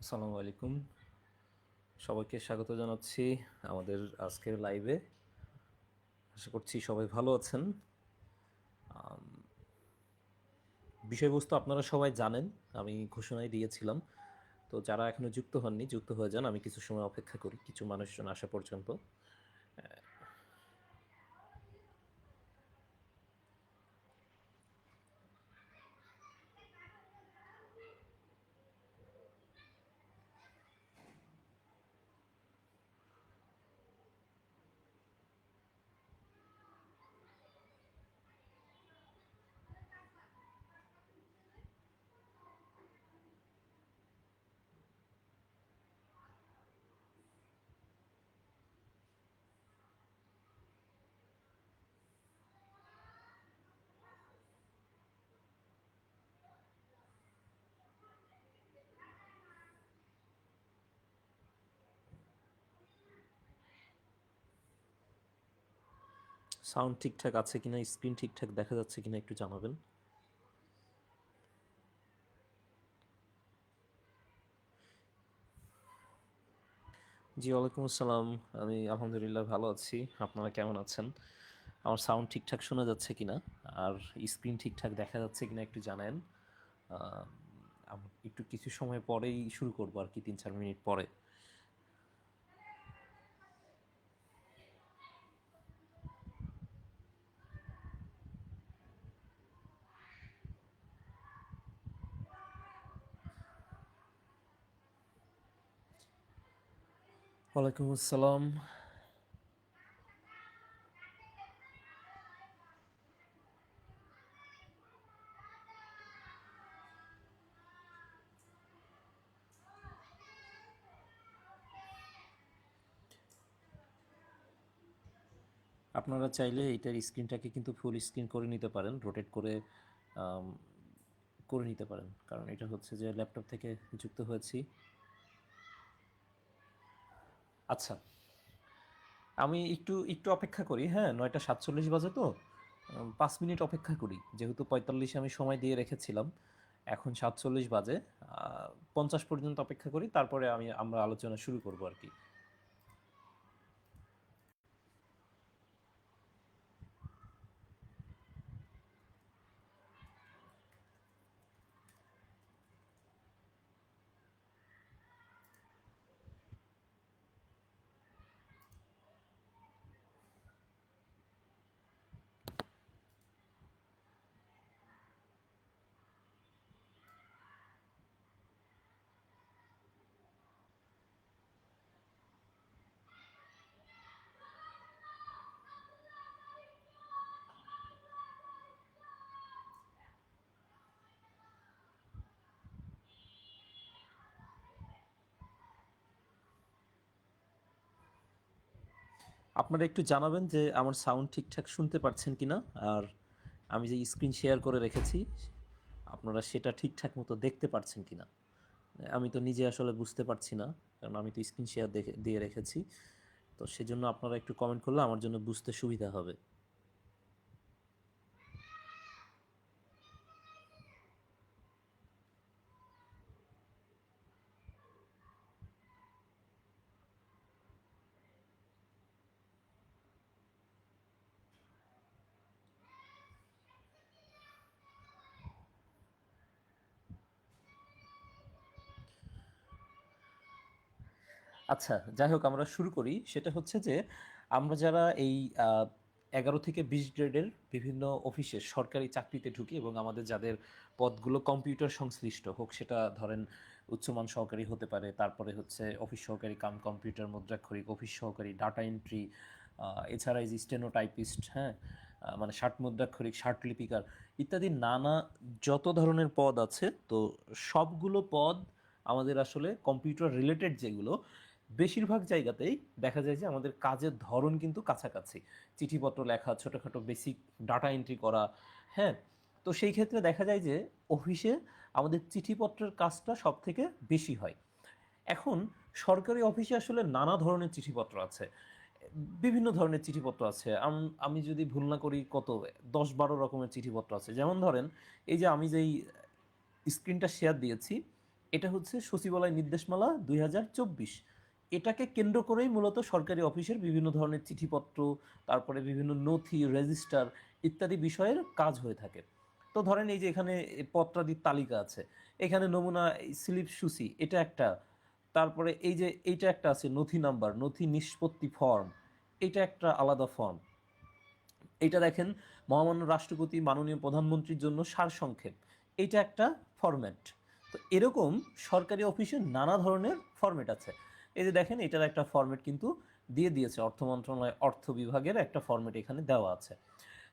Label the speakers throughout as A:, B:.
A: আসসালামু আলাইকুম। সবাইকে স্বাগত জানাচ্ছি আমাদের আজকের লাইভে। আশা করছি সবাই ভালো আছেন। বিষয়বস্তু আপনারা সবাই জানেন, আমি ঘোষণায় দিয়েছিলাম। তো যারা এখনও যুক্ত হননি, যুক্ত হয়ে যান। আমি কিছু সময় অপেক্ষা করি, কিছু মানুষজন আসা পর্যন্ত। সাউন্ড ঠিকঠাক আছে কিনা, স্ক্রিন ঠিকঠাক দেখা যাচ্ছে কিনা একটু জানাবেন। জি, ওয়ালাইকুম আসসালাম। আমি আলহামদুলিল্লাহ ভালো আছি। আপনারা কেমন আছেন? আমার সাউন্ড ঠিকঠাক শোনা যাচ্ছে কিনা আর স্ক্রিন ঠিকঠাক দেখা যাচ্ছে কিনা একটু জানান। একটু কিছু সময় পরেই শুরু করবো আর কি, 3-4 মিনিট পরে। ওয়ালাইকুম আসসালাম। আপনারা চাইলে এটার স্ক্রিনটাকে কিন্তু ফুল স্ক্রিন করে নিতে পারেন, রোটেট করে আম, করে নিতে পারেন, কারণ এটা হচ্ছে যে ল্যাপটপ থেকে যুক্ত হয়েছি। আচ্ছা, আমি একটু একটু অপেক্ষা করি। হ্যাঁ, 9টা 47 বাজে তো 5 মিনিট অপেক্ষা করি, যেহেতু 45 আমি সময় দিয়ে রেখেছিলাম। এখন 47 বাজে। 50 পর্যন্ত অপেক্ষা করি, তারপরে আমরা আলোচনা শুরু করবো আর কি। আপনারা একটু জানাবেন যে আমার সাউন্ড ঠিকঠাক শুনতে পাচ্ছেন কিনা, আর আমি যে স্ক্রিন শেয়ার করে রেখেছি আপনারা সেটা ঠিকঠাক মতো দেখতে পাচ্ছেন কিনা। আমি তো নিজে আসলে বুঝতে পারছি না, কারণ আমি তো স্ক্রিন শেয়ার দিয়ে রেখেছি। তো সেজন্য আপনারা একটু কমেন্ট করলে আমার জন্য বুঝতে সুবিধা হবে। আচ্ছা, যাই হোক, আমরা শুরু করি। সেটা হচ্ছে যে আমরা যারা এই 11 থেকে 20 গ্রেডের বিভিন্ন অফিসে সরকারি চাকরিতে ঢুকি, এবং আমাদের যাদের পদগুলো কম্পিউটার সংশ্লিষ্ট, হোক সেটা ধরেন উচ্চমান সহকারী হতে পারে, তারপরে হচ্ছে অফিস সহকারী কাম কম্পিউটার মুদ্রাক্ষরিক, অফিস সহকারী, ডাটা এন্ট্রি, এছাড়া এই যে স্টেনোটাইপিস্ট, হ্যাঁ, মানে ষাট মুদ্রাক্ষরিক, ষাট লিপিকার ইত্যাদি নানা যত ধরনের পদ আছে, তো সবগুলো পদ আমাদের আসলে কম্পিউটার রিলেটেড যেগুলো, বেশিরভাগ জায়গাতেই দেখা যায় যে আমাদের কাজের ধরন কিন্তু কাছাকাছি। চিঠিপত্র লেখা, ছোটোখাটো বেসিক ডাটা এন্ট্রি করা, হ্যাঁ। তো সেই ক্ষেত্রে দেখা যায় যে অফিসে আমাদের চিঠিপত্রের কাজটা সব থেকে বেশি হয়। এখন সরকারি অফিসে আসলে নানা ধরনের চিঠিপত্র আছে, বিভিন্ন ধরনের চিঠিপত্র আছে। আমি যদি ভুল না করি, কত 10-12 রকমের চিঠিপত্র আছে। যেমন ধরেন, এই যে আমি যেই স্ক্রিনটা শেয়ার দিয়েছি, এটা হচ্ছে সচিবালয় নির্দেশমালা 2024। এটাকে কেন্দ্র করেই মূলত সরকারি অফিসের বিভিন্ন ধরনের চিঠিপত্র, তারপরে বিভিন্ন নথি, রেজিস্টার ইত্যাদি বিষয়ের কাজ হয়ে থাকে। তো ধরেন এই যে এখানে পত্রাদির তালিকা আছে, এখানে নমুনা স্লিপ সূচি এটা একটা, তারপরে এই যে এইটা একটা আছে নথি নাম্বার, নথি নিষ্পত্তি ফর্ম, এটা একটা আলাদা ফর্ম। এইটা দেখেন মহামান্য রাষ্ট্রপতি মাননীয় প্রধানমন্ত্রীর জন্য সারসংক্ষেপ, এইটা একটা ফরম্যাট। তো এরকম সরকারি অফিসে নানা ধরনের ফরম্যাট আছে। এই যে দেখেন এটার একটা ফরম্যাট কিন্তু দিয়ে দিয়েছে অর্থ মন্ত্রণালয়, অর্থ বিভাগের একটা ফরম্যাট এখানে দেওয়া আছে।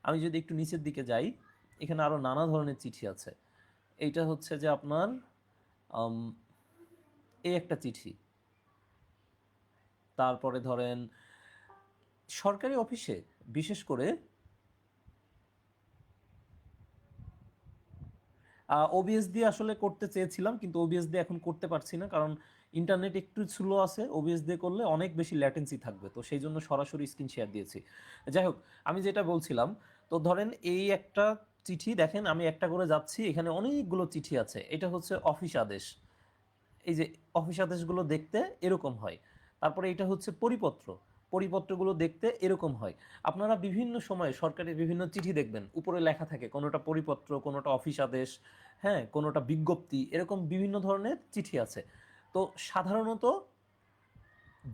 A: আমি যদি একটু নিচের দিকে যাই, এখানে আরও নানা ধরনের চিঠি আছে। এইটা হচ্ছে যে আপনার এই একটা চিঠি, তারপরে ধরেন সরকারি অফিসে বিশেষ করে ওবিএস দিয়ে আসলে করতে চেয়েছিলাম, কিন্তু ওবিএস দিয়ে এখন করতে পারছি না, কারণ ইন্টারনেট একটু স্লো আছে। ওবিএস দিয়ে করলে অনেক বেশি ল্যাটেন্সি থাকবে, তো সেই জন্য সরাসরি স্ক্রিন শেয়ার দিয়েছি। যাই হোক, আমি যেটা বলছিলাম, তো ধরেন এই একটা চিঠি দেখেন, আমি একটা করে যাচ্ছি, এখানে অনেকগুলো চিঠি আছে। এটা হচ্ছে অফিস আদেশ। এই যে অফিস আদেশগুলো দেখতে এরকম হয়। তারপরে এটা হচ্ছে পরিপত্র, পরিপত্রগুলো দেখতে এরকম হয়। আপনারা বিভিন্ন সময়ে সরকারি বিভিন্ন চিঠি দেখবেন, উপরে লেখা থাকে কোনোটা পরিপত্র, কোনোটা অফিস আদেশ, হ্যাঁ, কোনোটা বিজ্ঞপ্তি, এরকম বিভিন্ন ধরনের চিঠি আছে। তো সাধারণত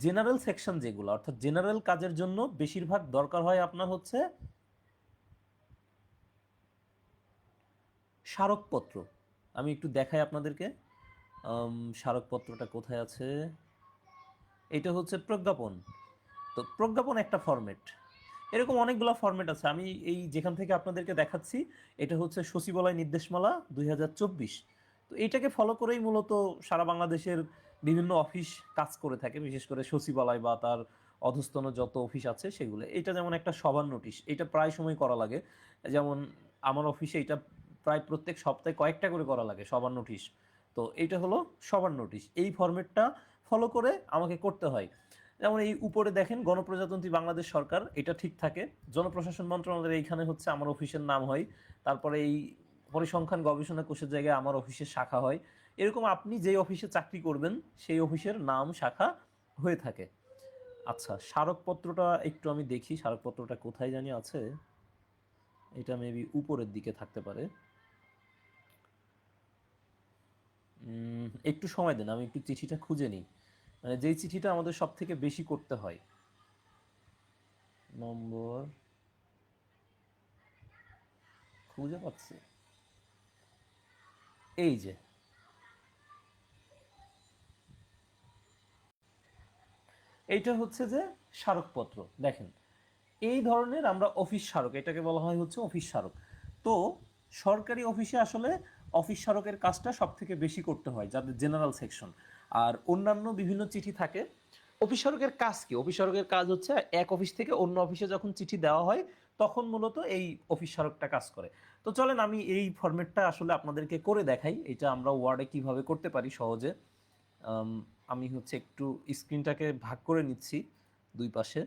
A: জেনারেল সেকশন যেগুলো, অর্থাৎ জেনারেল কাজের জন্য বেশিরভাগ দরকার হয় আপনার হচ্ছে স্মারকপত্র। আমি একটু দেখাই আপনাদেরকে, স্মারকপত্রটা কোথায় আছে। এটা হচ্ছে প্রজ্ঞাপন। তো প্রজ্ঞাপন একটা ফরম্যাট, এরকম অনেকগুলো ফরম্যাট আছে। আমি এই যেখান থেকে আপনাদেরকে দেখাচ্ছি, এটা হচ্ছে সচিবালয় নির্দেশমালা 2024। তো এইটাকে ফলো করেই মূলত সারা বাংলাদেশের বিভিন্ন অফিস কাজ করে থাকে, বিশেষ করে সচিবালয় বা তার অধস্তন যত অফিস আছে সেগুলো। এটা যেমন একটা সবার নোটিশ, এটা প্রায় সময় করা লাগে। যেমন আমার অফিসে এটা প্রায় প্রত্যেক সপ্তাহে কয়েকটা করে করা লাগে সবার নোটিশ। তো এইটা হলো সবার নোটিশ, এই ফরম্যাটটা ফলো করে আমাকে করতে হয়। যেমন এই উপরে দেখেন গণপ্রজাতন্ত্রী বাংলাদেশ সরকার, এটা ঠিক থাকে। জনপ্রশাসন মন্ত্রণালয়ের এইখানে হচ্ছে আমার অফিসের নাম হয়। তারপরে এই পরিসংখ্যান গবেষণা কোষের জায়গায় আমার অফিসের শাখা হয়। এরকম আপনি যেই অফিসে চাকরি করবেন সেই অফিসের নাম শাখা হয়ে থাকে। আচ্ছা, স্মারকপত্রটা একটু আমি দেখি, স্মারকপত্রটা কোথায় জানি আছে। এটা মেবি উপরের দিকে থাকতে পারে। একটু সময় দেন, আমি একটু চিঠিটা খুঁজে নিই, মানে যেই চিঠিটা আমাদের সব থেকে বেশি করতে হয়। নম্বর খুঁজে পাচ্ছি, এই যে এইটা হচ্ছে যে স্মারকপত্র। দেখেন এই ধরনের আমরা অফিস স্মারক, এটাকে বলা হয় হচ্ছে অফিস স্মারক। তো সরকারি অফিসে আসলে অফিস স্মারকের কাজটা সব থেকে বেশি করতে হয় যাদের জেনারেল সেকশন। আর অন্যান্য বিভিন্ন চিঠি থাকে। অফিস স্মারকের কাজ কি? অফিস স্মারকের কাজ হচ্ছে এক অফিস থেকে অন্য অফিসে যখন চিঠি দেওয়া হয় তখন মূলত এই অফিস স্মারকটা কাজ করে। তো চলেন আমি এই ফরম্যাটটা আসলে আপনাদেরকে করে দেখাই, এটা আমরা ওয়ার্ডে কিভাবে করতে পারি সহজে। আম, আমি হচ্ছে একটু স্ক্রিনটাকে ভাগ করে নিচ্ছি দুই পাশে।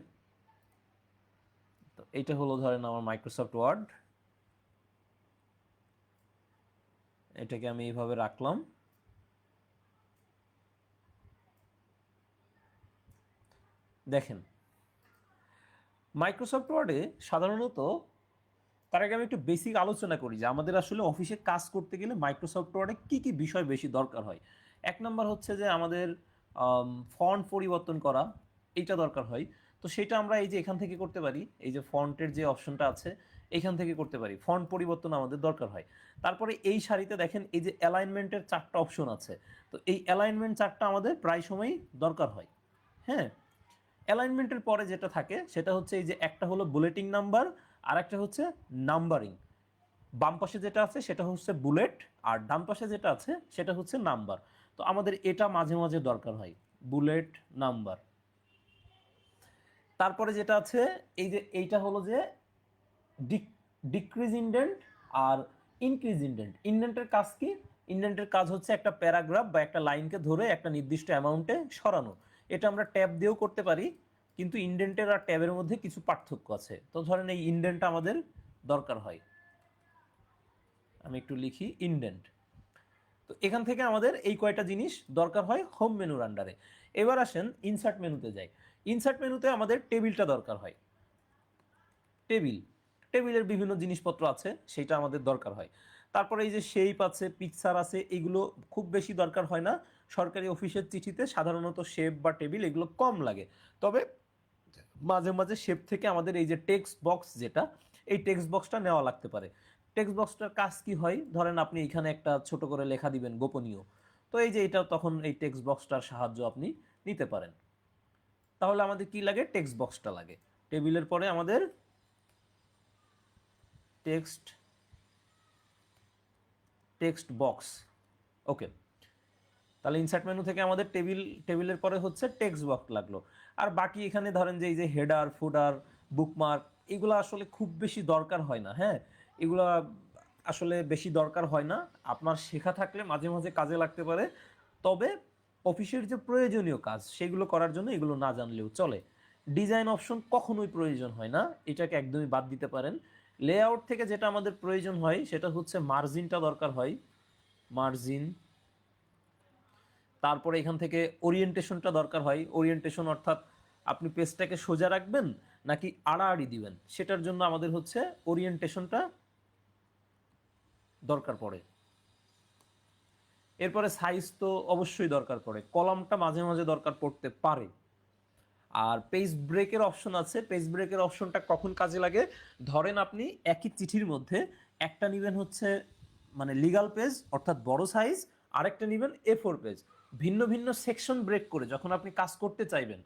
A: তো এইটা হলো ধরেন আমার মাইক্রোসফট ওয়ার্ড, এটাকে আমি এইভাবে রাখলাম। দেখেন মাইক্রোসফট ওয়ার্ডে সাধারণত, তার আগে আমি একটু বেসিক আলোচনা করি যে আমাদের আসলে অফিসে কাজ করতে গেলে মাইক্রোসফট ওয়ার্ডে কী কী বিষয় বেশি দরকার হয়। এক নম্বর হচ্ছে যে আমাদের ফন্ট পরিবর্তন করা, এইটা দরকার হয়। তো সেটা আমরা এই যে এখান থেকে করতে পারি, এই যে ফন্টের যে অপশনটা আছে এখান থেকে করতে পারি, ফন্ট পরিবর্তন আমাদের দরকার হয়। তারপরে এই সারিতে দেখেন এই যে অ্যালাইনমেন্টের 4টা অপশন আছে। তো এই অ্যালাইনমেন্ট 4টা আমাদের প্রায় সময়ই দরকার হয়। হ্যাঁ, অ্যালাইনমেন্টের পরে যেটা থাকে সেটা হচ্ছে এই যে একটা হলো বুলেটিং নাম্বার, আর একটা হচ্ছে নাম্বারিং। বাম পাশে যেটা আছে সেটা হচ্ছে বুলেট, আর ডান পাশে যেটা আছে সেটা হচ্ছে নাম্বার। তো আমাদের এটা মাঝে মাঝে দরকার হয়, বুলেট নাম্বার। তারপরে যেটা আছে এই যে এইটা হলো যে ডিক্রিজ ইন্ডেন্ট আর ইনক্রিজ ইন্ডেন্ট। ইন্ডেন্টের কাজ কি? ইন্ডেন্টের কাজ হচ্ছে একটা প্যারাগ্রাফ বা একটা লাইনকে ধরে একটা নির্দিষ্ট অ্যামাউন্টে সরানো। এটা আমরা ট্যাব দিয়েও করতে পারি, কিন্তু ইন্ডেন্টের আর ট্যাবের মধ্যে কিছু পার্থক্য আছে। তো ধরেন এই ইন্ডেন্টটা আমাদের দরকার হয়। আমি একটু লিখি ইন্ডেন্ট। তো এখান থেকে আমাদের এই কয়টা জিনিস দরকার হয় হোম মেনুর আন্ডারে। এবার আসেন ইনসার্ট মেনুতে যাই। ইনসার্ট মেনুতে আমাদের টেবিলটা দরকার হয়। টেবিলের বিভিন্ন জিনিসপত্র আছে, সেটা আমাদের দরকার হয়। তারপরে এই যে শেপ আছে, পিকচার আছে, এগুলো খুব বেশি দরকার হয় না। সরকারি অফিসের চিঠিতে সাধারণত শেপ বা টেবিল এগুলো কম লাগে। তবে মাঝে মাঝে শেপ থেকে আমাদের এই যে টেক্সট বক্স, যেটা এই টেক্সট বক্সটা নেওয়া লাগতে পারে। টেক্সট বক্সটার কাজ কি হয়, ধরেন আপনি এখানে একটা ছোট করে লেখা দিবেন গোপনীয়, তো এই যে এটা তখন এই টেক্সট বক্সটার সাহায্য আপনি নিতে পারেন। তাহলে আমাদের কি লাগে, টেক্সট বক্সটা লাগে। টেবিলের পরে আমাদের টেক্সট বক্স। ওকে, তাহলে ইনসার্ট মেনু থেকে আমাদের টেবিলের পরে হচ্ছে টেক্সট বক্স লাগলো। আর বাকি এখানে ধরেন যে এই যে হেডার, ফুডার, বুকমার্ক, এগুলো আসলে খুব বেশি দরকার হয় না। হ্যাঁ, এগুলো আসলে বেশি দরকার হয় না, আপনার শেখা থাকলে মাঝে মাঝে কাজে লাগতে পারে। তবে অফিসের যে প্রয়োজনীয় কাজ সেগুলো করার জন্য এগুলো না জানলেও চলে। ডিজাইন অপশন কখনোই প্রয়োজন হয় না, এটাকে একদমই বাদ দিতে পারেন। লেআউট থেকে যেটা আমাদের প্রয়োজন হয় সেটা হচ্ছে মার্জিনটা দরকার হয়, মার্জিন। তারপরে এখান থেকে ওরিয়েন্টেশনটা দরকার হয়। ওরিয়েন্টেশন অর্থাৎ আপনি পেজটাকে সোজা রাখবেন নাকি আড়াআড়ি দিবেন, সেটার জন্য আমাদের হচ্ছে ওরিয়েন্টেশনটা দরকার পড়ে। এরপরে সাইজ তো অবশ্যই দরকার পড়ে, কলামটা মাঝে মাঝে দরকার পড়তে পারে। আর পেজ ব্রেকের অপশন আছে। পেজ ব্রেকের অপশনটা কখন কাজে লাগে, ধরেন আপনি একই চিঠির মধ্যে একটা নেবেন হচ্ছে মানে লিগাল পেজ অর্থাৎ বড় সাইজ, আরেকটা নেবেন A4 পেজ, ভিন্ন ভিন্ন সেকশন ব্রেক করে যখন আপনি কাজ করতে চাইবেন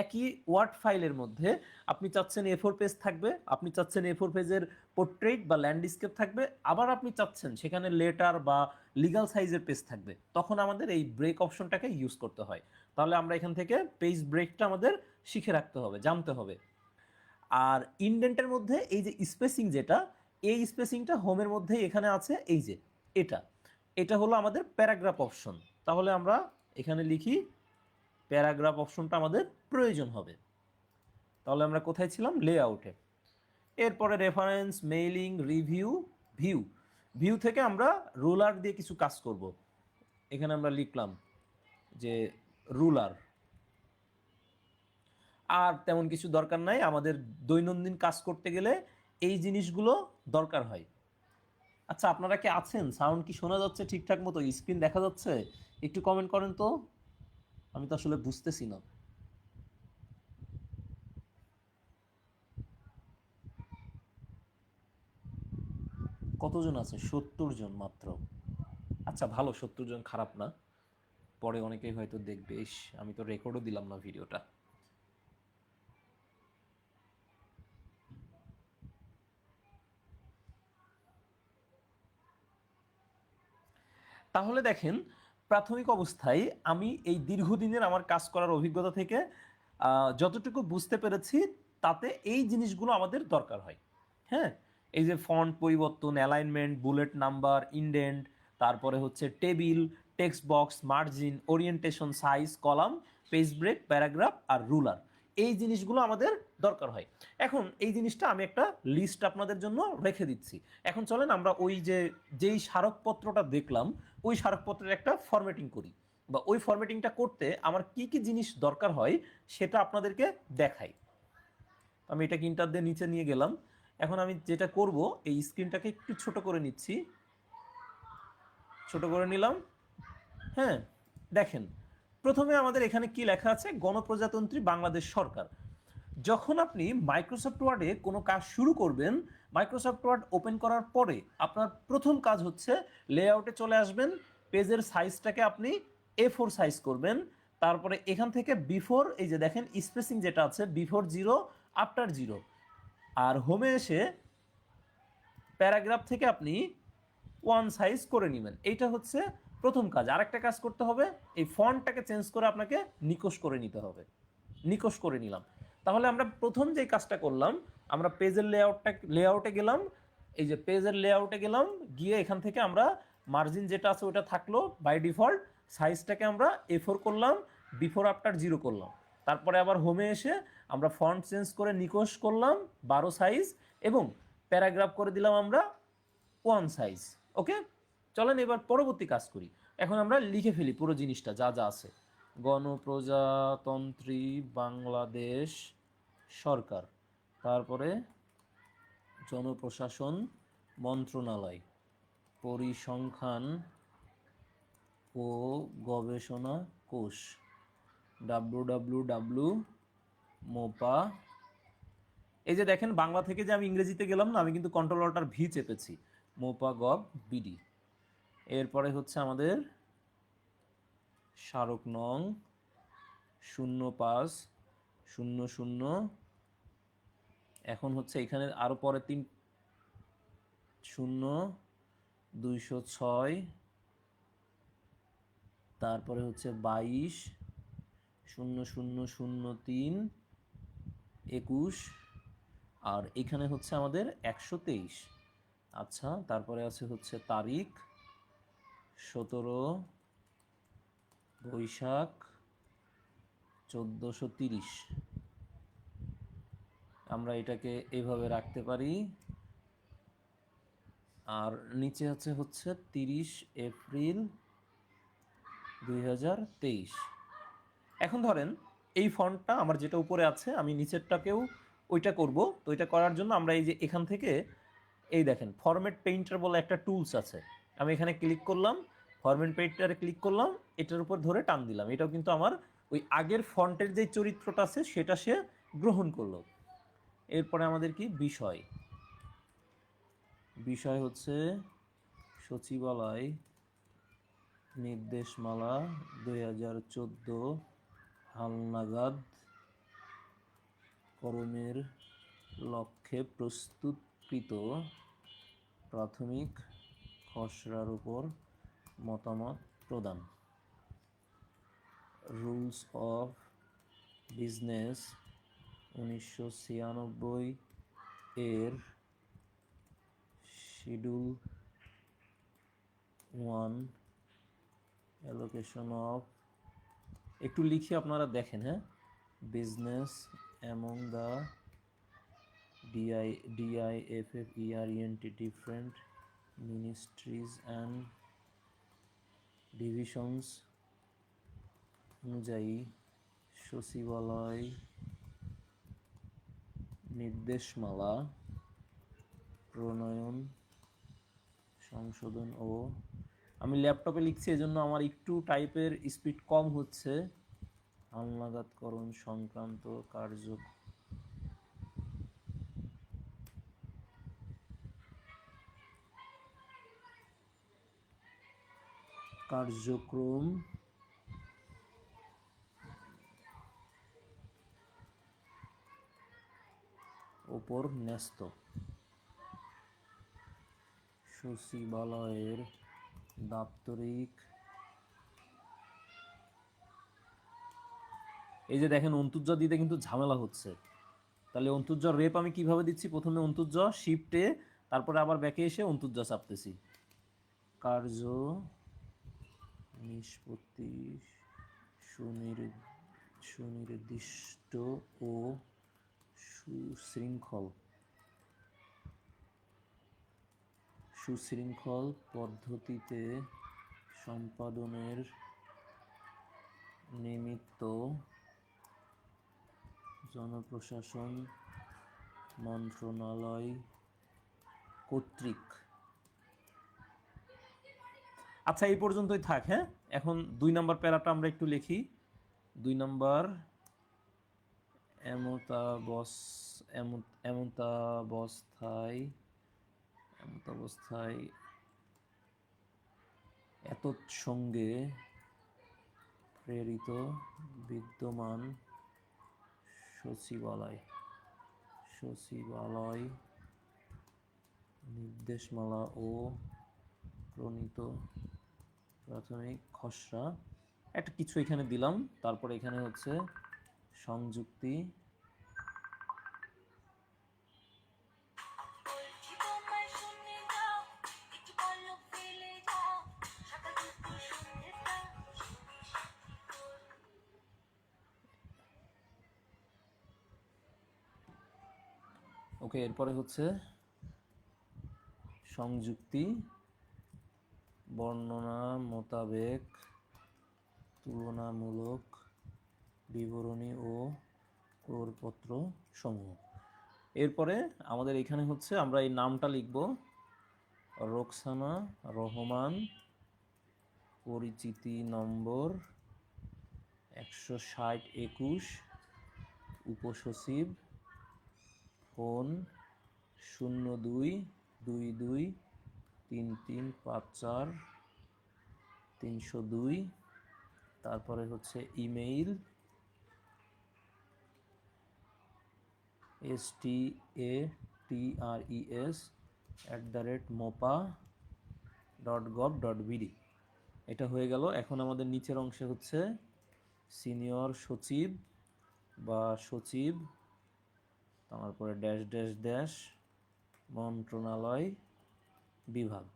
A: একই ওয়ার্ড ফাইলের মধ্যে, আপনি চাচ্ছেন A4 পেজ থাকবে, আপনি চাচ্ছেন A4 পেজের পোর্ট্রেট বা ল্যান্ডস্কেপ থাকবে, আবার আপনি চাচ্ছেন সেখানে লেটার বা লিগাল সাইজের পেজ থাকবে, তখন আমাদের এই ব্রেক অপশনটাকে ইউজ করতে হয়। তাহলে আমরা এখান থেকে পেজ ব্রেকটা আমাদের শিখে রাখতে হবে, জানতে হবে। আর ইনডেন্টের মধ্যে এই যে স্পেসিং, যেটা এই স্পেসিংটা হোমের মধ্যেই এখানে আছে, এই যে এটা এটা হলো আমাদের প্যারাগ্রাফ অপশন। তাহলে আমরা এখানে লিখি প্যারাগ্রাফ অপশনটা আমাদের প্রয়োজন হবে। তাহলে আমরা কোথায় ছিলাম, লেআউটে। এরপরে reference, mailing, review, view. View থেকে আমরা রুলার দিয়ে কিছু কাজ করব। এখানে আমরা লিখলাম যে রুলার। আর তেমন কিছু দরকার নাই, আমাদের দৈনন্দিন কাজ করতে গেলে এই জিনিসগুলো দরকার হয়। আচ্ছা, আপনারা কি আছেন? সাউন্ড কি শোনা যাচ্ছে ঠিকঠাক মতো? স্ক্রিন দেখা যাচ্ছে? একটু কমেন্ট করেন তো, আমি তো আসলে বুঝতেছি না। কতজন আছে? 70 জন মাত্র। আচ্ছা ভালো, 70 জন খারাপ না। পরে অনেকেই হয়তো দেখবে, ইস আমি তো রেকর্ডও দিলাম না ভিডিওটা। তাহলে দেখেন, প্রাথমিক অবস্থায় আমি এই দীর্ঘদিনের আমার কাজ করার অভিজ্ঞতা থেকে যতটুকু বুঝতে পেরেছি, তাতে এই জিনিসগুলো আমাদের দরকার হয়। হ্যাঁ, এই যে ফন্ট পরিবর্তন, অ্যালাইনমেন্ট, বুলেট নাম্বার, ইনডেন্ট, তারপরে হচ্ছে table, text box, margin, orientation, size, column, page break, paragraph আর রুলার, এই জিনিসগুলো আমাদের দরকার হয়। এখন এই জিনিসটা আমি একটা লিস্ট আপনাদের জন্য রেখে দিচ্ছি। এখন চলেন আমরা ওই যে যেই স্মারকপত্রটা দেখলাম ওই স্মারকপত্রের একটা ফরম্যাটিং করি, বা ওই ফরম্যাটিংটা করতে আমার কি কি জিনিস দরকার হয় সেটা আপনাদেরকে দেখাই। আমি এটাকে ইন্টার দিয়ে নিচে নিয়ে গেলাম। এখন আমি যেটা করব, এই স্ক্রিনটাকে একটু ছোট করে নিচ্ছি, ছোট করে নিলাম। হ্যাঁ, দেখেন প্রথমে আমাদের এখানে কি লেখা আছে, গণপ্রজাতন্ত্রী বাংলাদেশ সরকার। যখন আপনি মাইক্রোসফট ওয়ার্ডে কোনো কাজ শুরু করবেন, মাইক্রোসফট ওয়ার্ড ওপেন করার পরে আপনার প্রথম কাজ হচ্ছে লেআউটে চলে আসবেন, পেজের সাইজটাকে আপনি A4 সাইজ করবেন। তারপরে এখান থেকে বিফোর, এই যে দেখেন স্পেসিং যেটা আছে, বিফোর 0, আফটার 0। আর হোমে এসে প্যারাগ্রাফ থেকে আপনি 1 সাইজ করে নেবেন। এইটা হচ্ছে প্রথম কাজ। আরেকটা কাজ করতে হবে, এই ফন্টটাকে চেঞ্জ করে আপনাকে নিকোষ করে নিতে হবে। নিকোষ করে নিলাম। তাহলে আমরা প্রথম যে কাজটা করলাম, আমরা পেজের লেআউটে গেলাম। এই যে পেজের লেআউটে গেলাম, গিয়ে এখান থেকে আমরা মার্জিন যেটা আছে ওটা থাকলো বাই ডিফল্ট, সাইজটাকে আমরা A4 করলাম, বিফোর আফটার 0 করলাম। তারপরে আবার হোমে এসে আমরা ফন্ট চেঞ্জ করে নিকোষ করলাম 12 সাইজ, এবং প্যারাগ্রাফ করে দিলাম আমরা 1 সাইজ। ওকে, চলেন এবার পরবর্তী কাজ করি। এখন আমরা লিখে ফেলি পুরো জিনিসটা যা যা আছে। গণপ্রজাতন্ত্রী বাংলাদেশ সরকার, তারপরে জনপ্রশাসন মন্ত্রণালয়, পরিসংখ্যান ও গবেষণা কোষ, www মোপা। এই যে দেখেন বাংলা থেকে যে আমি ইংরেজিতে গেলাম না, আমি কিন্তু কন্ট্রোল অল্টার ভি চেপেছি, মোপা গভ বিডি। এরপরে হচ্ছে আমাদের স্মারক নং 0500। এখন হচ্ছে এখানে আরো পরে 3 শূন্য 206, তারপরে হচ্ছে 22 0003 21, আর এখানে হচ্ছে আমাদের 123। আচ্ছা, তারপরে আছে হচ্ছে তারিখ 17 বৈশাখ 1430। আমরা এটাকে এইভাবে রাখতে পারি। আর নিচে আছে হচ্ছে 30 এপ্রিল 2023। এখন ধরেন এই ফন্টটা আমার যেটা উপরে আছে, আমি নিচেরটাকেও ওইটা করব। তো ওইটা করার জন্য আমরা এই যে এখান থেকে এই দেখেন ফরম্যাট পেইন্টার বলে একটা টুলস আছে, আমি এখানে ক্লিক করলাম, ফরম্যাট পেইন্টারে ক্লিক করলাম, এটার উপর ধরে টান দিলাম, এটাও কিন্তু আমার ওই আগের ফন্টের যে চরিত্রটা আছে সেটা সে গ্রহণ করলো। এরপরে আমাদের কি বিষয়, বিষয় হচ্ছে সচিবালয় নির্দেশমালা 2014 হালনাগাদ করণের লক্ষ্যে প্রস্তুতকৃত প্রাথমিক খসড়ার উপর মতামত প্রদান। রুলস অফ বিজনেস 1996 এর শিডিউল 1 অ্যালোকেশন অফ, একটু লিখি আপনারা দেখেন। হ্যাঁ, business among the DIFFERENT different ministries and divisions অনুযায়ী সচিবালয় নির্দেশমালা প্রণয়ন সংশোধন ও, আমি ল্যাপটপে লিখছি এজন্য আমার একটু টাইপের স্পিড কম হচ্ছে, হালনাগাদকরণ সংক্রান্ত কার্যক্রম ওপর ন্যস্ত। সচিবালয়ের দাপ্তরিক, এই যে দেখেন অন্তুজ্জা দিতে কিন্তু ঝামেলা হচ্ছে। তাহলে অন্তুজ্জা রেপ আমি কিভাবে দিচ্ছি, প্রথমে অন্তুজ্জা শিফটে, তারপরে আবার ব্যাকে এসে অন্তুজ্জা চাপতেছি। কার্য নিষ্পত্তি সুনির্দিষ্ট ও সুশৃঙ্খল পদ্ধতিতে সম্পাদনের নিমিত্ত জনপ্রশাসন মন্ত্রণালয় কর্তৃক। আচ্ছা, এই পর্যন্তই থাক। হ্যাঁ, এখন 2 নম্বর প্যারাটা আমরা একটু লিখি। 2 নম্বর, এমতাবস্থায় এতৎসঙ্গে প্রেরিত বিদ্যমান সচিবালয় নির্দেশমালা ও প্রণীত প্রাথমিক খসড়া একটা কিছু এখানে দিলাম। তারপরে এখানে হচ্ছে সংযুক্তি, ওকে। এরপরে হচ্ছে সংযুক্তি বর্ণনা মোতাবেক তুলনামূলক বিবরণী ও ক্রয়পত্র সমূহ। এরপরে আমাদের এখানে হচ্ছে আমরা এই নামটা লিখব রোকসানা রহমান, পরিচিতি নম্বর 160-21, উপসচিব, ফোন 02-22-3354-302, তারপরে হচ্ছে ইমেইল statres@mopa.gov.bd। এটা হয়ে গেল। এখন আমাদের নিচের অংশে হচ্ছে সিনিয়র সচিব বা সচিব, তারপরে ড্যাশ ড্যাশ ড্যাশ মন্ত্রণালয় বিভাগ।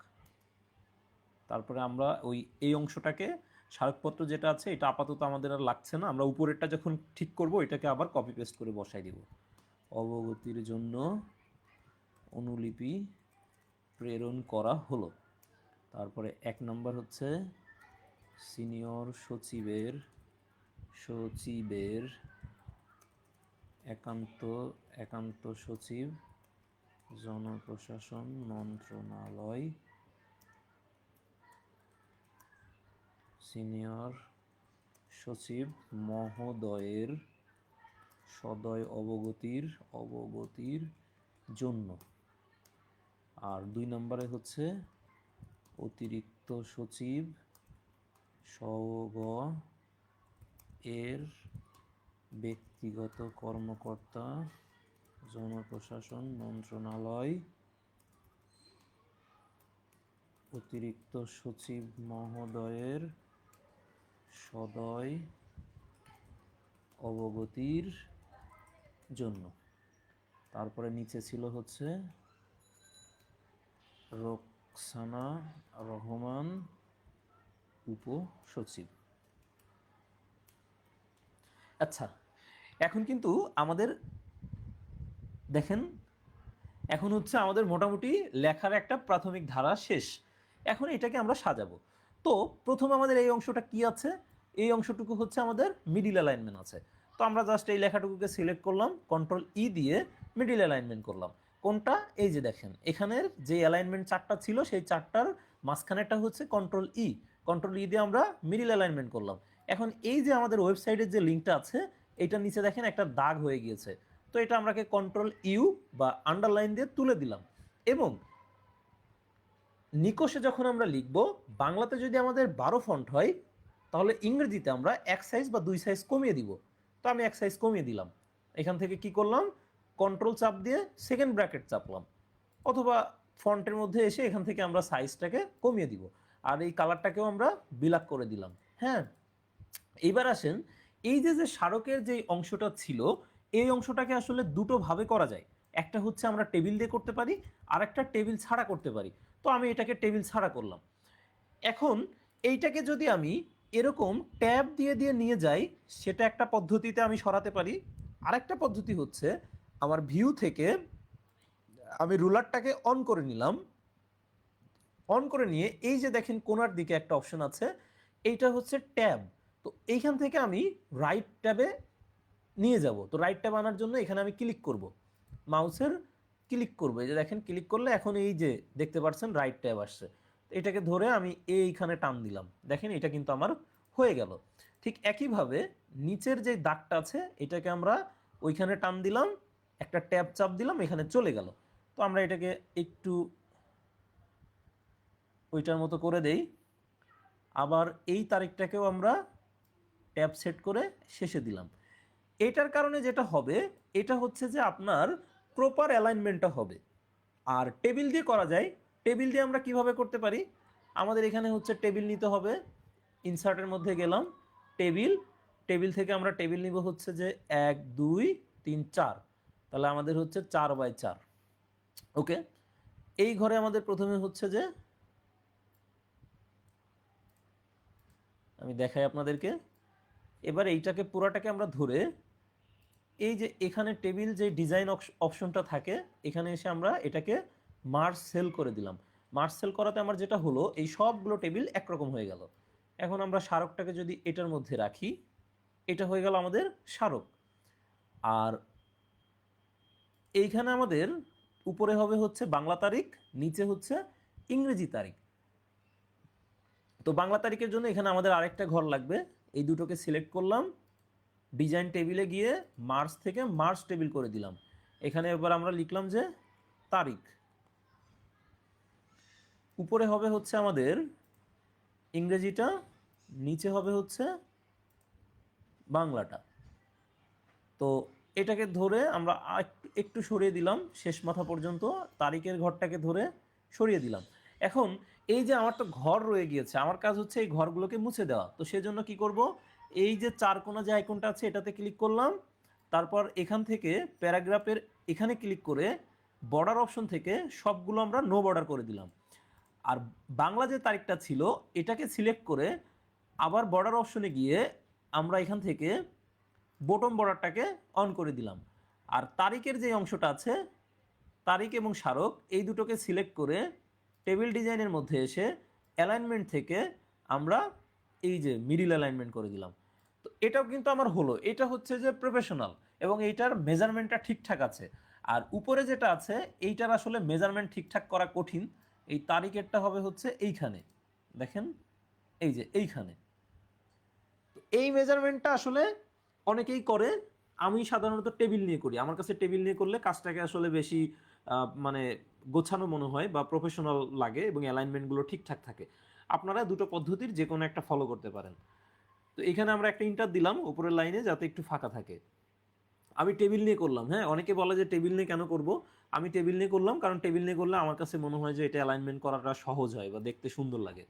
A: তারপরে আমরা এই অংশটাকে স্মারকপত্র যেটা আছে এটা আপাতত আমাদের আর লাগছে না, আমরা উপরেরটা যখন ঠিক করব এটাকে আবার কপি পেস্ট করে বসাই দিব। অবগতির জন্য অনুলিপি প্রেরণ করা হলো। তারপরে 1 নম্বর হচ্ছে সিনিয়র সচিবের একান্ত সচিব, জনপ্রশাসন মন্ত্রণালয়, সিনিয়র সচিব মহোদয়ের সদয় অবগতির জন্য। আর 2 নম্বরে হচ্ছে অতিরিক্ত সচিব এর ব্যক্তিগত কর্মকর্তা, জনপ্রশাসন মন্ত্রণালয়, অতিরিক্ত সচিব মহোদয়ের সদয় অবগতির জন্য। তারপরে নিচে ছিল হচ্ছে রোকসানা রহমান, উপসচিব। আচ্ছা, এখন কিন্তু আমাদের দেখেন, এখন হচ্ছে আমাদের মোটামুটি লেখার একটা প্রাথমিক ধারা শেষ। এখন এটাকে আমরা সাজাবো। তো প্রথমে আমাদের এই অংশটা কি আছে, এই অংশটুকু হচ্ছে আমাদের মিডিল অ্যালাইনমেন্ট আছে। তো আমরা জাস্ট এই লেখাটুকুকে সিলেক্ট করলাম, কন্ট্রোল ই দিয়ে মিডিল অ্যালাইনমেন্ট করলাম। কোনটা? এই যে দেখেন এখানের যে অ্যালাইনমেন্ট চারটা ছিল সেই চারটার মাঝখানেরটা হচ্ছে কন্ট্রোল ই দিয়ে আমরা মিডিল অ্যালাইনমেন্ট করলাম। এখন এই যে আমাদের ওয়েবসাইটের যে লিঙ্কটা আছে এইটার নিচে দেখেন একটা দাগ হয়ে গিয়েছে। তো এটা আমরাকে কন্ট্রোল ইউ বা আন্ডারলাইন দিয়ে তুলে দিলাম। এবং নিকষে যখন আমরা লিখব, বাংলাতে যদি আমাদের 12 ফন্ট হয় তাহলে ইংরেজিতে আমরা 1 সাইজ বা 2 সাইজ কমিয়ে দিব। তো আমি 1 সাইজ কমিয়ে দিলাম। এখান থেকে কি করলাম, কন্ট্রোল চাপ দিয়ে সেকেন্ড ব্র্যাকেট চাপলাম, অথবা ফন্টের মধ্যে এসে এখান থেকে আমরা সাইজটাকে কমিয়ে দিব। আর এই কালারটাকেও আমরা ব্ল্যাক করে দিলাম। হ্যাঁ, এইবার আসেন, এই যে স্মারকের যে অংশটা ছিল এই অংশটাকে আসলে দুটো ভাবে করা যায়। একটা হচ্ছে আমরা টেবিল দিয়ে করতে পারি, আর একটা টেবিল ছাড়া করতে পারি। তো আমি এটাকে টেবিল ছাড়া করলাম। এখন এইটাকে যদি আমি এরকম ট্যাব দিয়ে দিয়ে নিয়ে যাই, সেটা একটা পদ্ধতিতে আমি সরাতে পারি। আরেকটা পদ্ধতি হচ্ছে আমার ভিউ থেকে আমি রুলারটাকে অন করে নিলাম। অন করে নিয়ে এই যে দেখেন কোণার দিকে একটা অপশন আছে, এইটা হচ্ছে ট্যাব। তো এইখান থেকে আমি রাইট ট্যাবে নিয়ে যাব। তো রাইট ট্যাব আনার জন্য এখানে আমি ক্লিক করব, মাউসের ক্লিক করব। এই যে দেখেন ক্লিক করলে এখন এই যে দেখতে পাচ্ছেন রাইট ট্যাব আসছে। এটাকে ধরে আমি এইখানে টান দিলাম, দেখেন এটা কিন্তু আমার হয়ে গেল। ঠিক একইভাবে নিচের যে দাগটা আছে এটাকে আমরা ওইখানে টান দিলাম, একটা ট্যাব চাপ দিলাম, এখানে চলে গেল। তো আমরা এটাকে একটু ওইটার মতো করে দেই। আবার এই তারিখটাকেও আমরা ট্যাব সেট করে শেষে দিলাম। এটার কারণে যেটা হবে এটা হচ্ছে যে আপনার প্রপার অ্যালাইনমেন্টটা হবে। আর টেবিল দিয়ে করা যায়। টেবিল দিয়ে আমরা কিভাবে করতে পারি, আমাদের এখানে হচ্ছে টেবিল নিতে হবে। ইনসার্টের মধ্যে গেলাম, টেবিল থেকে আমরা টেবিল নিব হচ্ছে যে 1 2 3 4, তাহলে আমাদের হচ্ছে 4x4। ওকে, এই ঘরে আমাদের প্রথমে হচ্ছে যে আমি দেখাই আপনাদেরকে। এবার এইটাকে পুরাটাকে আমরা ধরে এই যে এখানে টেবিল যে ডিজাইন অপশনটা থাকে এখানে এসে আমরা এটাকে মার্জ সেল করে দিলাম। মার্জ সেল করাতে আমার যেটা হলো, এই সবগুলো টেবিল একরকম হয়ে গেল। এখন আমরা স্মারকটাকে যদি এটার মধ্যে রাখি, এটা হয়ে গেল আমাদের স্মারক। আর এইখানে আমাদের উপরে হবে হচ্ছে বাংলা তারিখ, নিচে হচ্ছে ইংরেজি তারিখ। তো বাংলা তারিখের জন্য এখানে আমাদের আরেকটা ঘর লাগবে। এই দুটোকে সিলেক্ট করলাম, ডিজাইন টেবিলে গিয়ে মার্জ থেকে মার্জ টেবিল করে দিলাম। এখানে এবার আমরা লিখলাম যে তারিখ। উপরে হবে হচ্ছে আমাদের ইংরেজিটা, নিচে হবে হচ্ছে বাংলাটা। তো এটাকে ধরে আমরা একটু সরিয়ে দিলাম শেষ মাথা পর্যন্ত, তারিখের ঘরটাকে ধরে সরিয়ে দিলাম। এখন এই যে আমার তো ঘর রয়ে গিয়েছে, আমার কাজ হচ্ছে এই ঘরগুলোকে মুছে দেওয়া। তো সেজন্য কি করব, এই যে চার কোণা যে আইকনটা আছে এটাতে ক্লিক করলাম, তারপর এখান থেকে প্যারাগ্রাফের এখানে ক্লিক করে বর্ডার অপশন থেকে সবগুলো আমরা নো বর্ডার করে দিলাম। আর বাংলা যে তারিখটা ছিল এটাকে সিলেক্ট করে আবার বর্ডার অপশনে গিয়ে আমরা এখান থেকে বটম বর্ডারটাকে অন করে দিলাম। আর তারিখের যে অংশটা আছে, তারিখ এবং স্মারক এই দুটোকে সিলেক্ট করে টেবিল ডিজাইনের মধ্যে এসে অ্যালাইনমেন্ট থেকে আমরা এই যে মিডিল অ্যালাইনমেন্ট করে দিলাম। তো এটাও কিন্তু আমার হলো, এটা হচ্ছে যে প্রফেশনাল এবং এইটার মেজারমেন্টটা ঠিকঠাক আছে। আর উপরে যেটা আছে এইটার আসলে মেজারমেন্ট ঠিকঠাক করা কঠিন। এই তারিখেরটা হবে হচ্ছে এইখানে, দেখেন এই যে এইখানে। তো এই মেজারমেন্টটা আসলে অনেকেই করে, আমি সাধারণত টেবিল নিয়ে করি। আমার কাছে টেবিল নিয়ে করলে কাজটাকে আসলে বেশি মানে গোছানো মনে হয় বা প্রফেশনাল লাগে এবং অ্যালাইনমেন্টগুলো ঠিকঠাক থাকে। আপনারা দুটো পদ্ধতির যে কোনো একটা ফলো করতে পারেন। তো এখানে আমরা একটা ইন্টার দিলাম উপরের লাইনে যাতে একটু ফাঁকা থাকে। আমি টেবিল নিয়ে করলাম, হ্যাঁ অনেকে বলে যে টেবিল নিয়ে কেন করব, আমি টেবিল নিয়ে করলাম কারণ টেবিল নিয়ে করলে আমার কাছে মনে হয় যে এটা অ্যালাইনমেন্ট করাটা সহজ হয় বা দেখতে সুন্দর লাগে।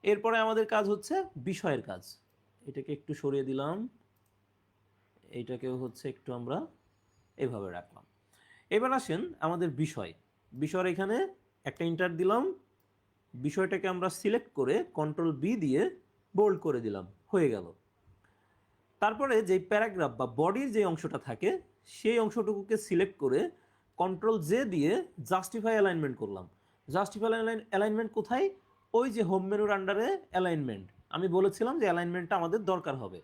A: এরপরে আমাদের কাজ হচ্ছে বিষয়ের কাজ। এটাকে একটু সরিয়ে দিলাম, এইটাকেও হচ্ছে একটু আমরা এভাবে রাখলাম। এবার আসেন আমাদের বিষয়। বিষয়ের এখানে একটা ইন্টার দিলাম, বিষয়টাকে আমরা সিলেক্ট করে কন্ট্রোল বি দিয়ে বোল্ড করে দিলাম, হয়ে গেল। তারপরে যে প্যারাগ্রাফ বা বডির যে অংশটা থাকে সেই অংশটুকুকে সিলেক্ট করে কন্ট্রোল জে দিয়ে জাস্টিফাই অ্যালাইনমেন্ট করলাম। জাস্টিফাই অ্যালাইনমেন্ট কোথায়, ওই যে হোম মেনুর আন্ডারে অ্যালাইনমেন্ট, আমি বলেছিলাম যে অ্যালাইনমেন্টটা আমাদের দরকার হবে।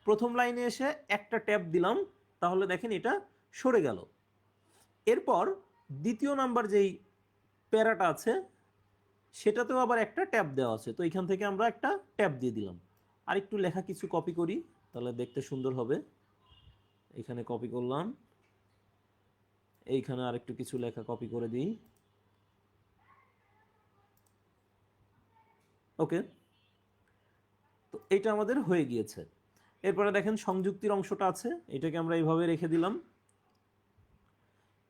A: প্রথম লাইনে এসে একটা ট্যাব দিলাম, তাহলে দেখেন এটা সরে গেল। এরপর দ্বিতীয় নাম্বার যেই প্যারাটা আছে সেটাতেও আবার একটা ট্যাব দেওয়া আছে, তো এখান থেকে আমরা একটা ট্যাব দিয়ে দিলাম। আর একটু লেখা কিছু কপি করি, তাহলে দেখতে সুন্দর হবে। এখানে কপি করলাম, এইখানে আর একটু কিছু লেখা কপি করে দিই, ওকে। তো এটা আমাদের হয়ে গিয়েছে। এরপরে দেখেন সংযুক্তির অংশটা আছে, এটাকে আমরা এইভাবে রেখে দিলাম।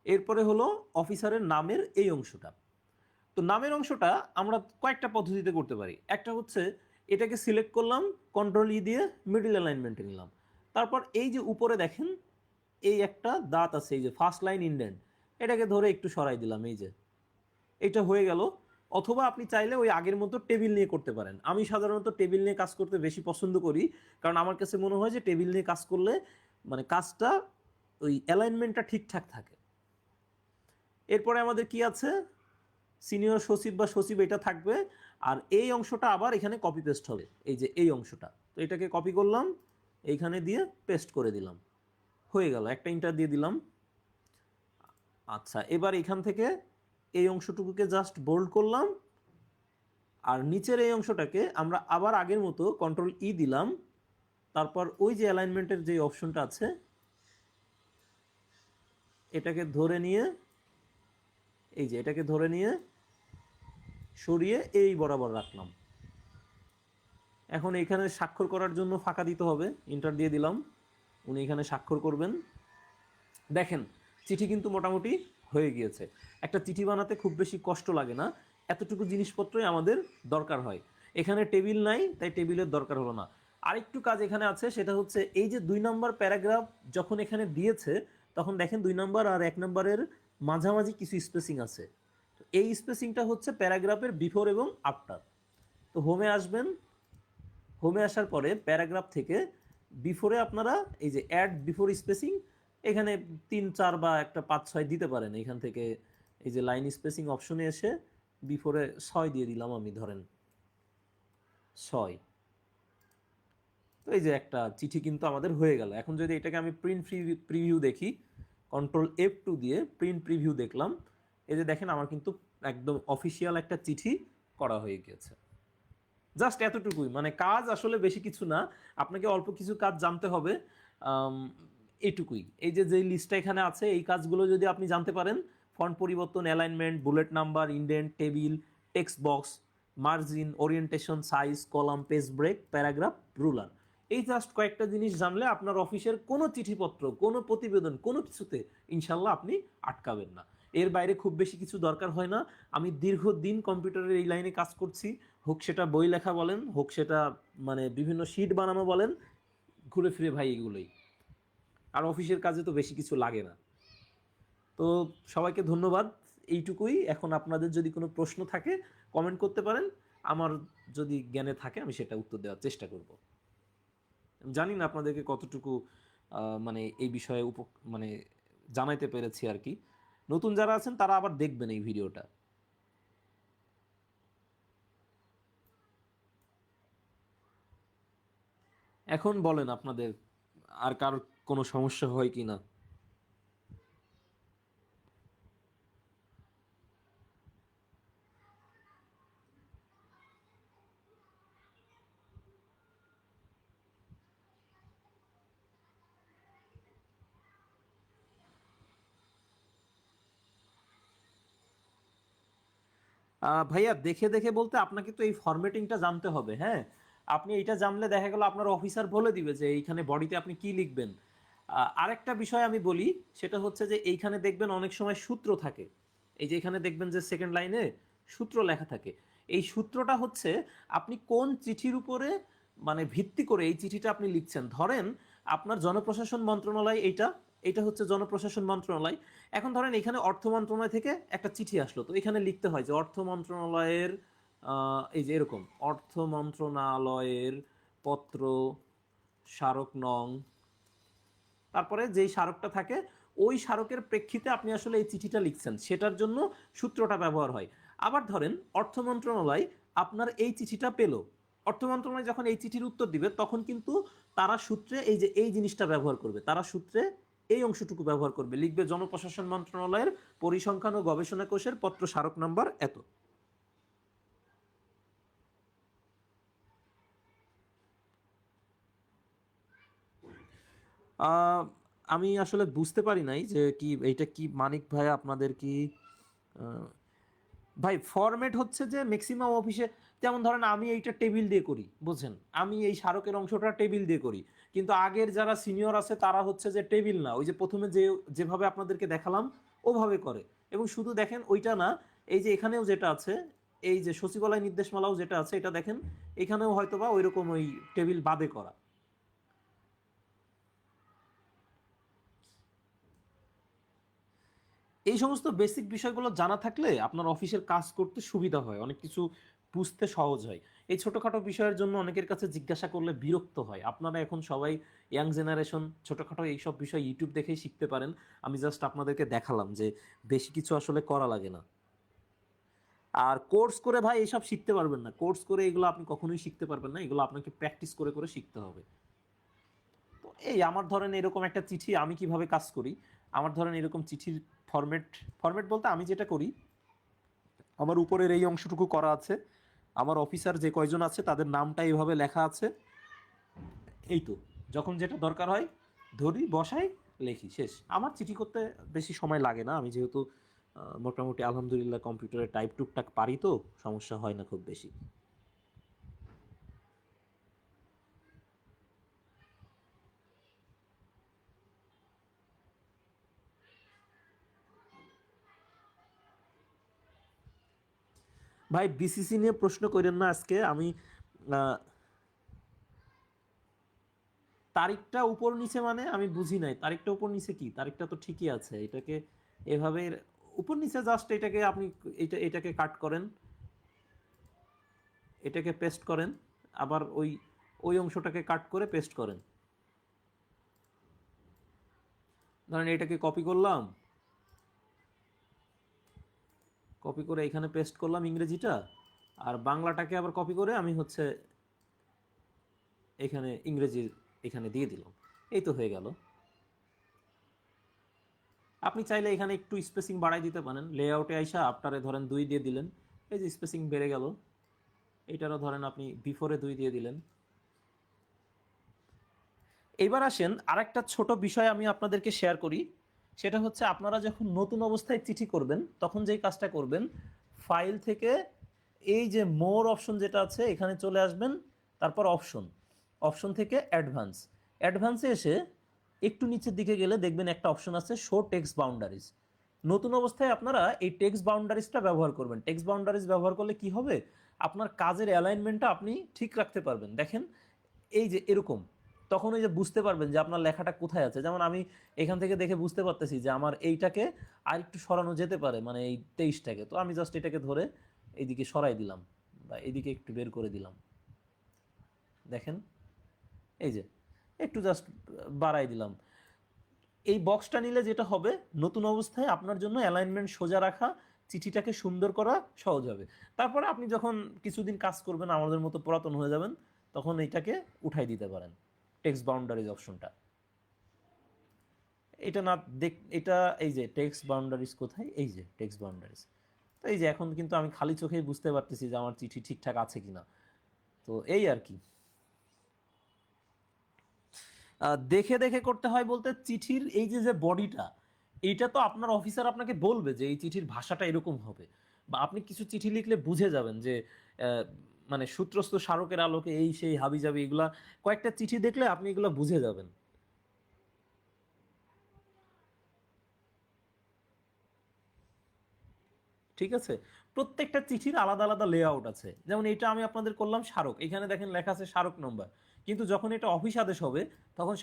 A: এরপরে হলো অফিসারের নামের এই অংশটা। তো নামের অংশটা আমরা কয়েকটা পদ্ধতিতে করতে পারি। একটা হচ্ছে এটাকে সিলেক্ট করলাম, কন্ট্রোল ই দিয়ে মিডল অ্যালাইনমেন্টে নিলাম। তারপর এই যে উপরে দেখেন এই একটা দাঁত আছে, এই যে ফার্স্ট লাইন ইন্ডেন্ট, এটাকে ধরে একটু সরাই দিলাম, এই যে এটা হয়ে গেল। অথবা আপনি চাইলে ওই আগের মতো টেবিল নিয়ে করতে পারেন। আমি সাধারণত টেবিল নিয়ে কাজ করতে বেশি পছন্দ করি, কারণ আমার কাছে মনে হয় যে টেবিল নিয়ে কাজ করলে মানে কাজটা ওই অ্যালাইনমেন্টটা ঠিকঠাক থাকে। এরপরে আমাদের কি আছে, সিনিয়র সচিব বা সচিব এটা থাকবে। আর এই অংশটা আবার এখানে কপি পেস্ট হবে, এই যে এই অংশটা। তো এটাকে কপি করলাম, এইখানে দিয়ে পেস্ট করে দিলাম, হয়ে গেল। একটা ইন্টার দিয়ে দিলাম। আচ্ছা, এবার এখান থেকে এই অংশটুকুকে জাস্ট বোল্ড করলাম, আর নিচের এই অংশটাকে আমরা আবার আগের মতো কন্ট্রোল ই দিলাম। তারপর ওই যে অ্যালাইনমেন্টের যে অপশনটা আছে এটাকে ধরে নিয়ে, এই যে এটাকে ধরে নিয়ে সরিয়ে এই বরাবর রাখলাম। এখন এখানে স্বাক্ষর করার জন্য ফাঁকা দিতে হবে, ইন্টার দিয়ে দিলাম, উনি এখানে স্বাক্ষর করবেন। দেখেন চিঠি কিন্তু মোটামুটি হয়ে গিয়েছে। একটা চিঠি বানাতে খুব বেশি কষ্ট লাগে না, এতটুকু জিনিসপত্রই আমাদের দরকার হয়। এখানে টেবিল নাই তাই টেবিলের দরকার হলো না। আরেকটু কাজ এখানে আছে, সেটা হচ্ছে এই যে 2 নম্বর প্যারাগ্রাফ যখন এখানে দিয়েছে তখন দেখেন 2 নম্বর আর 1 নম্বরের মাঝামাঝি কিছু স্পেসিং আছে। তো এই স্পেসিংটা হচ্ছে প্যারাগ্রাফের বিফোর এবং আফটার। তো হোমে আসবেন, হোমে আসার পরে প্যারাগ্রাফ থেকে বিফোরে আপনারা এই যে অ্যাড বিফোর স্পেসিং, এখানে 3 4 বা একটা 5 6 দিতে পারেন। এখান থেকে এই যে লাইন স্পেসিং অপশনে এসে বিফোরে 6 দিয়ে দিলাম আমি, ধরেন 6। তো এই যে একটা চিঠি কিন্তু আমাদের হয়ে গেল। এখন যদি এটাকে আমি প্রিন্ট প্রিভিউ দেখি, Ctrl+F2 দিয়ে প্রিন্ট প্রিভিউ দেখলাম, এই যে দেখেন আমার কিন্তু একদম অফিসিয়াল একটা চিঠি করা হয়ে গিয়েছে। জাস্ট এতটুকুই, মানে কাজ আসলে বেশি কিছু না, আপনাকে অল্প কিছু কাজ জানতে হবে। এইটুকুই। এই যে যেই লিস্টটা এখানে আছে, এই কাজগুলো যদি আপনি জানতে পারেন, ফন্ট পরিবর্তন, alignment, bullet number, indent, table, text box, margin, orientation, size, column, page break, paragraph, ruler, এই জাস্ট কয়েকটা জিনিস জানলে আপনার অফিসের কোনো চিঠিপত্র, কোনো প্রতিবেদন, কোনো কিছুতে ইনশাল্লাহ আপনি আটকাবেন না। এর বাইরে খুব বেশি কিছু দরকার হয় না। আমি দীর্ঘদিন কম্পিউটারের এই লাইনে কাজ করছি, হোক সেটা বই লেখা বলেন, হোক সেটা মানে বিভিন্ন শিট বানানো বলেন, ঘুরে ফিরে ভাই এগুলোই। আর অফিসের কাজে তো বেশি কিছু লাগে না। তো সবাইকে ধন্যবাদ, এইটুকুই। এখন আপনাদের যদি কোনো প্রশ্ন থাকে কমেন্ট করতে পারেন, আমার যদি জ্ঞানে থাকে আমি সেটা উত্তর দেওয়ার চেষ্টা করব। জানি না আপনাদেরকে কতটুকু মানে এই বিষয়ে মানে জানাইতে পেরেছি আর কি। নতুন যারা আছেন তারা আবার দেখবেন এই ভিডিওটা। এখন বলেন আপনাদের আর কার কোনো সমস্যা হয় কি না। ভাইয়া দেখে দেখে বলতে আপনাকে তো এই ফরম্যাটিংটা জানতে হবে, হ্যাঁ। আপনি এইটা জানলে দেখা গেল আপনার অফিসার বলে দিবে যে এইখানে বডিতে আপনি কি লিখবেন। আরেকটা বিষয় আমি বলি, সেটা হচ্ছে যে এইখানে দেখবেন অনেক সময় সূত্র থাকে। এই যে এখানে দেখবেন যে সেকেন্ড লাইনে সূত্র লেখা থাকে। এই সূত্রটা হচ্ছে আপনি কোন চিঠির উপরে মানে ভিত্তি করে এই চিঠিটা আপনি লিখছেন। ধরেন আপনার জনপ্রশাসন মন্ত্রণালয়, এইটা এটা হচ্ছে জনপ্রশাসন মন্ত্রণালয়। এখন ধরেন এখানে অর্থ মন্ত্রণালয় থেকে একটা চিঠি আসলো, তো এখানে লিখতে হয় যে অর্থ মন্ত্রণালয়ের এই যে এরকম অর্থ মন্ত্রণালয়ের পত্র স্মারক নং, তারপরে যেই স্মারকটা থাকে ওই স্মারকের প্রেক্ষিতে আপনি আসলে এই চিঠিটা লিখছেন, সেটার জন্য সূত্রটা ব্যবহার হয়। আবার ধরেন অর্থ মন্ত্রণালয় আপনার এই চিঠিটা পেল, অর্থ মন্ত্রণালয় যখন এই চিঠির উত্তর দিবে তখন কিন্তু তারা সূত্রে এই যে এই জিনিসটা ব্যবহার করবে, তারা সূত্রে এই অংশটুকু ব্যবহার করবে, লিখবে জনপ্রশাসন মন্ত্রণালয়ের পরিসংখ্যান ও গবেষণা কোষের পত্র স্মারক নাম্বার এত। আহ, আমি আসলে বুঝতে পারি নাই যে কি এইটা কি মানিক ভাই আপনাদের কি আহ, ভাই ফরম্যাট হচ্ছে যে ম্যাক্সিমাম অফিসে, যেমন ধরেন আমি এইটা টেবিল দিয়ে করি, বুঝছেন, আমি এই স্মারকের অংশটা টেবিল দিয়ে করি, কিন্তু আগের যারা সিনিয়র আছে তারা হচ্ছে যে টেবিল না, ওই যে প্রথমে যেভাবে আপনাদেরকে দেখালাম ওভাবে করে। এবং শুধু দেখেন ওইটা না, এই যে এখানেও যেটা আছে, এই যে সচিবালয় নির্দেশমালাও যেটা আছে, এটা দেখেন এখানেও হয়তোবা ওইরকম ওই টেবিল বাদে করা। এই সমস্ত বেসিক বিষয়গুলো জানা থাকলে আপনার অফিসের কাজ করতে সুবিধা হয়, অনেক কিছু বুঝতে সহজ হয়। এই ছোটোখাটো বিষয়ের জন্য অনেকের কাছে জিজ্ঞাসা করলে বিরক্ত হয়। আপনারা এখন সবাই ইয়াং জেনারেশন, ছোটোখাটো এইসব বিষয় ইউটিউব দেখেই শিখতে পারেন। আমি জাস্ট আপনাদেরকে দেখালাম যে বেশি কিছু আসলে করা লাগে না। আর কোর্স করে ভাই এইসব শিখতে পারবেন না, কোর্স করে এগুলো আপনি কখনোই শিখতে পারবেন না, এগুলো আপনাকে প্র্যাকটিস করে করে শিখতে হবে। তো এই আমার ধরেন এরকম একটা চিঠি আমি কিভাবে কাজ করি, আমার ধরেন এরকম চিঠির ফরম্যাট, ফরম্যাট বলতে আমি যেটা করি, আমার উপরের এই অংশটুকু করা আছে, আমার অফিসার যে কয়জন আছে তাদের নামটা এইভাবে লেখা আছে, এই তো যখন যেটা দরকার হয় ধরি বসাই লেখি শেষ। আমার চিঠি করতে বেশি সময় লাগে না, আমি যেহেতু মোটামুটি আলহামদুলিল্লাহ কম্পিউটারে টাইপ টুকটাক পারি, তো সমস্যা হয় না খুব বেশি। ভাই বিসিসি নিয়ে প্রশ্ন করেন না আজকে, আমি আহ, তারিখটা উপর নিচে মানে আমি বুঝি নাই, তারিখটা উপর নিচে কি, তারিখটা তো ঠিকই আছে, এটাকে এভাবে উপর নিচে জাস্ট এটাকে আপনি এটাকে কাট করেন, এটাকে পেস্ট করেন, আবার ওই ওই অংশটাকে কাট করে পেস্ট করেন। ধরেন এটাকে কপি করলাম, কপি করে এখানে পেস্ট করলাম ইংরেজিটা, আর বাংলাটাকে আবার কপি করে আমি হচ্ছে এখানে ইংরেজি এখানে দিয়ে দিলাম। এই তো হয়ে গেল। আপনি চাইলে এখানে একটু স্পেসিং বাড়াই দিতে পারেন। লেআউটে আইসা আপনারে ধরেন 2 দিয়ে দিলেন, এই যে স্পেসিং বেড়ে গেল। এটারও ধরেন আপনি বিফোরে 2 দিয়ে দিলেন। এবার আসেন আরেকটা ছোট বিষয় আমি আপনাদেরকে শেয়ার করি। সেটা হচ্ছে আপনারা যখন নতুন অবস্থায় চিঠি করবেন তখন যেই কাজটা করবেন, ফাইল থেকে এই যে মোর অপশন যেটা আছে এখানে চলে আসবেন, তারপর অপশন থেকে অ্যাডভান্সে এসে একটু নিচের দিকে গেলে দেখবেন একটা অপশন আছে শো টেক্সট বাউন্ডারিজ। নতুন অবস্থায় আপনারা এই টেক্সট বাউন্ডারিজটা ব্যবহার করবেন। টেক্সট বাউন্ডারিজ ব্যবহার করলে কি হবে, আপনার কাজের অ্যালাইনমেন্টটা আপনি ঠিক রাখতে পারবেন। দেখেন এই যে এরকম, তখন ওই যে বুঝতে পারবেন যে আপনার লেখাটা কোথায় আছে। যেমন আমি এখান থেকে দেখে বুঝতে পারতেছি যে আমার এইটাকে আর একটু সরানো যেতে পারে, মানে এই 23টাকে। তো আমি জাস্ট এটাকে ধরে এইদিকে সরাই দিলাম বা এইদিকে একটু বের করে দিলাম। দেখেন এই যে একটু জাস্ট বাড়াই দিলাম। এই বক্সটা নিলে যেটা হবে, নতুন অবস্থায় আপনার জন্য অ্যালাইনমেন্ট সোজা রাখা, চিঠিটাকে সুন্দর করা সহজ হবে। তারপরে আপনি যখন কিছুদিন কাজ করবেন, আমাদের মতো পুরাতন হয়ে যাবেন, তখন এইটাকে উঠাই দিতে পারেন, টেক্সট বাউন্ডারিজ অপশনটা। এটা না এটা এই যে টেক্সট বাউন্ডারিজ কোথায়, এই যে টেক্সট বাউন্ডারিজ। তো এই যে এখন কিন্তু আমি খালি চোখেই বুঝতে পারতেছি যে আমার চিঠি ঠিকঠাক আছে কিনা। তো এই আর কি, দেখে দেখে করতে হয় বলতে, চিঠির এই যে যে বডিটা, এইটা তো আপনার অফিসার আপনাকে বলবে যে এই চিঠির ভাষাটা এরকম হবে, বা আপনি কিছু চিঠি লিখলে বুঝে যাবেন যে মানে সূত্রস্থ স্মারকের আলোকে এই সেই হাবিজাবি, এগুলা কয়েকটা চিঠি দেখলে আপনি এগুলো বুঝে যাবেন। ঠিক আছে, প্রত্যেকটা চিঠির আলাদা আলাদা লেআউট আছে। যেমন এটা আমি আপনাদের করলাম স্মারক, এখানে দেখেন লেখা আছে স্মারক নম্বর, কিন্তু যখন এটা অফিস আদেশ হবে তখন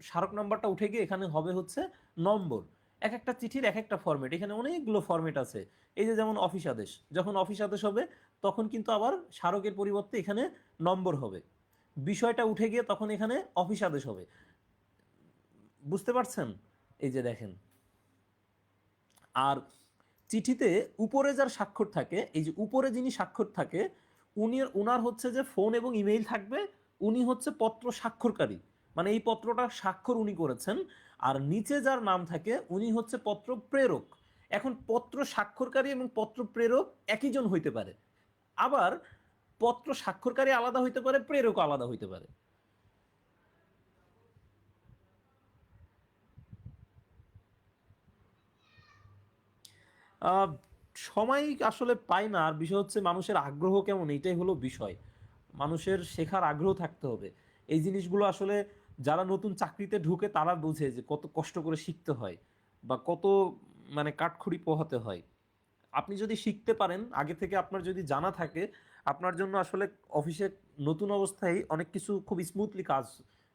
A: স্মারক নম্বরটা উঠে গিয়ে এখানে হবে হচ্ছে নম্বর। এক একটা চিঠির এক একটা ফরম্যাট, এখানে অনেকগুলো ফরম্যাট আছে। এই যে যেমন অফিস আদেশ, যখন অফিস আদেশ হবে তখন কিন্তু আবার স্মারকের পরিবর্তে এখানে নম্বর হবে। বিষয়টা উঠে গিয়ে তখন এখানে অফিস আদেশ হবে। বুঝতে পারছেন? এই যে দেখেন। আর চিঠিতে উপরে যার স্বাক্ষর থাকে, এই যে উপরে যিনি স্বাক্ষর থাকে, উনার হচ্ছে যে ফোন এবং ইমেইল থাকবে। উনি হচ্ছে পত্র স্বাক্ষরকারী, মানে এই পত্রটা স্বাক্ষর উনি করেছেন। আর নিচে যার নাম থাকে উনি হচ্ছে পত্র প্রেরক। এখন পত্র স্বাক্ষরকারী এবং পত্র প্রেরক একই জন হইতে পারে, আবার পত্র স্বাক্ষরকারী আলাদা হইতে পারে, প্রেরক আলাদা হইতে পারে। আহ, সময় আসলে পাই না। আর বিষয় হচ্ছে মানুষের আগ্রহ কেমন, এইটাই হলো বিষয়। মানুষের শেখার আগ্রহ থাকতে হবে। এই জিনিসগুলো আসলে যারা নতুন চাকরিতে ঢুকে তারা বুঝে যে কত কষ্ট করে শিখতে হয় বা কত মানে কাঠখড়ি পোহাতে হয়। আপনি যদি শিখতে পারেন আগে থেকে, আপনার যদি জানা থাকে, আপনার জন্য আসলে অফিসে নতুন অবস্থায় অনেক কিছু খুব স্মুথলি কাজ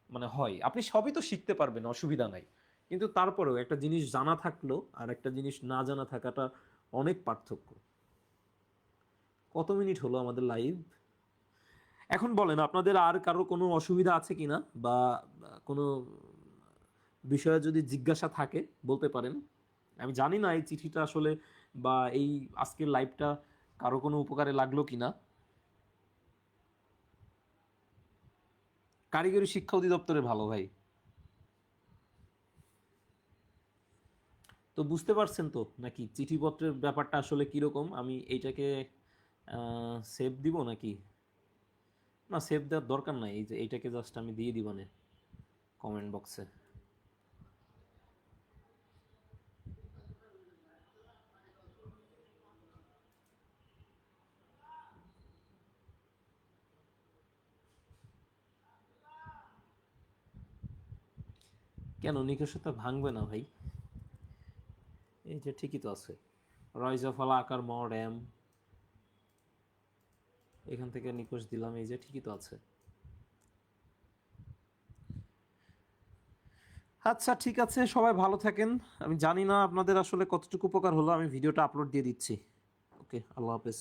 A: মানে হয়। আপনি সবই তো শিখতে পারবেন, অসুবিধা নাই। কিন্তু তারপরেও একটা জিনিস জানা থাকলো আর একটা জিনিস না জানা থাকাটা অনেক পার্থক্য। কত মিনিট হলো আমাদের লাইভ? এখন বলেন আপনাদের আর কারো কোনো অসুবিধা আছে কিনা, বা কোনো বিষয়ে যদি জিজ্ঞাসা থাকে বলতে পারেন। আমি জানি না এই চিঠিটা আসলে বা এই আজকের লাইভটা কারো কোনো উপকারে লাগলো কিনা। কারিগরি শিক্ষা অধিদপ্তরে ভালো ভাই। তো বুঝতে পারছেন তো নাকি চিঠিপত্রের ব্যাপারটা আসলে কিরকম? আমি এইটাকে সেভ দিব নাকি? না, সেভ দেওয়ার দরকার নাই, এই যে এইটাকে জাস্ট আমি দিয়ে দিব না কমেন্ট বক্সে। কেন নিকষতা ভাঙবে না ভাই? এই যে ঠিকই তো আছে, রয়জাফলা আকার ম ড্যাম, এখান থেকে নিকষ দিলাম, এই যে ঠিকই তো আছে। আচ্ছা ঠিক আছে, সবাই ভালো থাকেন। আমি জানি না আপনাদের আসলে কতটুকু উপকার হলো, আমি ভিডিওটা আপলোড দিয়ে দিচ্ছি। ওকে, আল্লাহ হাফেজ।